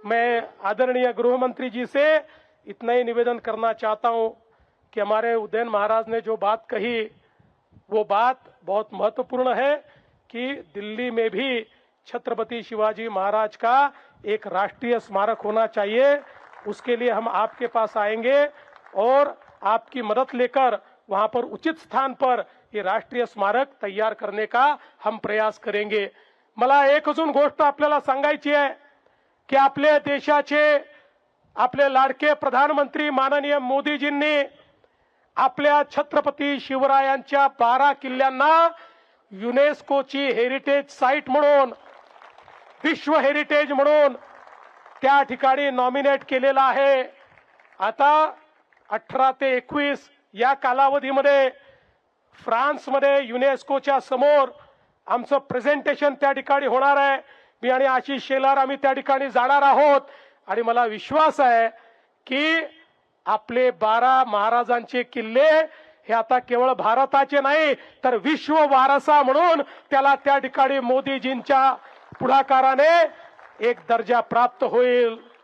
मैं आदरणीय गृह मंत्री जी से इतना ही निवेदन करना चाहता हूं कि हमारे उदयन महाराज ने जो बात कही वो बात बहुत महत्वपूर्ण है कि दिल्ली में भी छत्रपति शिवाजी महाराज का एक राष्ट्रीय स्मारक होना चाहिए। उसके लिए हम आपके पास आएंगे और आपकी मदद लेकर वहां पर उचित स्थान पर ये राष्ट्रीय स्मारक तैयार करने का हम प्रयास करेंगे। मला एक अजून गोष्ट आपल्याला सांगायची आहे की आपल्या देशाचे आपले लाडके प्रधानमंत्री माननीय मोदीजींनी आपल्या छत्रपती शिवरायांच्या 12 किल्ल्यांना युनेस्कोची हेरिटेज साइट म्हणून, विश्व हेरिटेज म्हणून त्या ठिकाणी नॉमिनेट केलेला आहे। आता 18 ते 21 या कालावधीमध्ये फ्रान्समध्ये युनेस्कोच्या समोर आमचं प्रेझेंटेशन त्या ठिकाणी होणार आहे। मी आणि आशिष शेलार आम्ही त्या ठिकाणी जाणार आहोत आणि मला विश्वास आहे की आपले 12 महाराजांचे किल्ले हे आता केवळ भारताचे नाही तर विश्व वारसा म्हणून त्याला त्या ठिकाणी मोदीजींच्या पुढाकाराने एक दर्जा प्राप्त होईल।